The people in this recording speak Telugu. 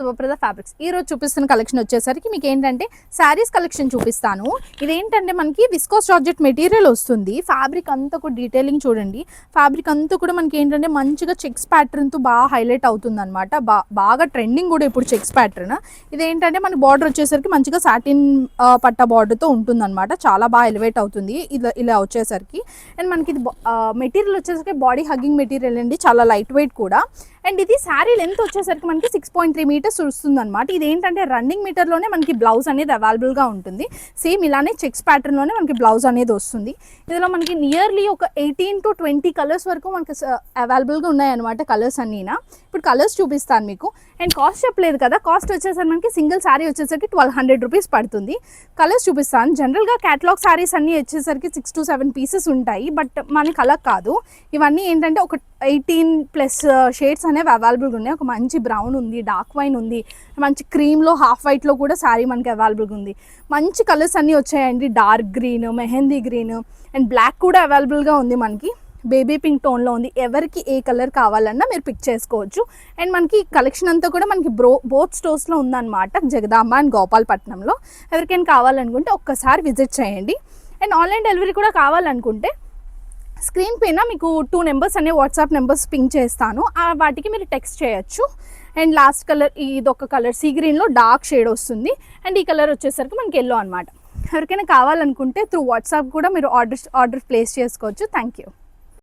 శుభప్రద ఫ్యాబ్రిక్స్ ఈ రోజు చూపిస్తున్న కలెక్షన్ వచ్చేసరికి మీకు ఏంటంటే శారీస్ కలెక్షన్ చూపిస్తాను. ఇదేంటంటే మనకి విస్కోస్ జార్జెట్ మెటీరియల్ వస్తుంది. ఫ్యాబ్రిక్ అంతా కూడా డీటెయిలింగ్ చూడండి. ఫ్యాబ్రిక్ అంతా కూడా మనకి ఏంటంటే మంచిగా చెక్స్ ప్యాటర్న్తో బాగా హైలైట్ అవుతుంది అనమాట. బాగా ట్రెండింగ్ కూడా ఇప్పుడు చెక్స్ ప్యాటర్న్. ఇదేంటంటే మన బార్డర్ వచ్చేసరికి మంచిగా సాటిన్ పట్ట బార్డర్తో ఉంటుంది అనమాట. చాలా బాగా ఎలివేట్ అవుతుంది ఇలా వచ్చేసరికి. అండ్ మనకి ఇది మెటీరియల్ వచ్చేసరికి బాడీ హగ్గింగ్ మెటీరియల్ అండి, చాలా లైట్ వెయిట్ కూడా. అండ్ ఇది శారీ లెంత్ వచ్చేసరికి మనకి 6.3 మీటర్స్ వస్తుంది అనమాట. ఇది ఏంటంటే రన్నింగ్ మీటర్లోనే మనకి బ్లౌజ్ అనేది అవైలబుల్గా ఉంటుంది. సేమ్ ఇలానే చెక్స్ ప్యాటర్న్లోనే మనకి బ్లౌజ్ అనేది వస్తుంది. ఇందులో మనకి నియర్లీ ఒక 18 to 20 కలర్స్ వరకు మనకి అవైలబుల్గా ఉన్నాయన్నమాట. కలర్స్ అన్నీనా ఇప్పుడు కలర్స్ చూపిస్తాను మీకు. అండ్ కాస్ట్ చెప్పలేదు కదా, కాస్ట్ వచ్చేసరికి మనకి సింగిల్ శారీ వచ్చేసరికి 1200 రూపీస్ పడుతుంది. కలర్స్ చూపిస్తాను. జనరల్గా క్యాటలాగ్ శారీస్ అన్నీ వచ్చేసరికి 6 to 7 పీసెస్ ఉంటాయి, బట్ మనకి అలా కాదు. ఇవన్నీ ఏంటంటే ఒక 18+ షేడ్స్ అనేవి అవైలబుల్గా ఉన్నాయి. ఒక మంచి బ్రౌన్ ఉంది, డార్క్ వైన్ ఉంది, మంచి క్రీమ్లో హాఫ్ వైట్లో కూడా శారీ మనకి అవైలబుల్గా ఉంది. మంచి కలర్స్ అన్నీ వచ్చాయండి. Dark green, mehndi green and black కూడా అవైలబుల్గా ఉంది. మనకి బేబీ పింక్ టోన్లో ఉంది. ఎవరికి ఏ కలర్ కావాలన్నా మీరు పిక్ చేసుకోవచ్చు. అండ్ మనకి కలెక్షన్ అంతా కూడా మనకి బోత్ స్టోర్స్లో ఉందన్నమాట, జగదాంబ అండ్ గోపాలపట్నంలో. ఎవరికైనా కావాలనుకుంటే ఒక్కసారి విజిట్ చేయండి. అండ్ ఆన్లైన్ డెలివరీ కూడా కావాలనుకుంటే స్క్రీన్ పైన మీకు 2 నెంబర్స్ అనే వాట్సాప్ నెంబర్స్ పింక్ చేస్తాను, వాటికి మీరు టెక్స్ట్ చేయొచ్చు. అండ్ లాస్ట్ కలర్ ఇదొక కలర్ సీ గ్రీన్లో డార్క్ షేడ్ వస్తుంది. అండ్ ఈ కలర్ వచ్చేసరికి మనకి ఎల్లో అనమాట. ఎవరికైనా కావాలనుకుంటే త్రూ వాట్సాప్ కూడా మీరు ఆర్డర్ ప్లేస్ చేసుకోవచ్చు. Thank you.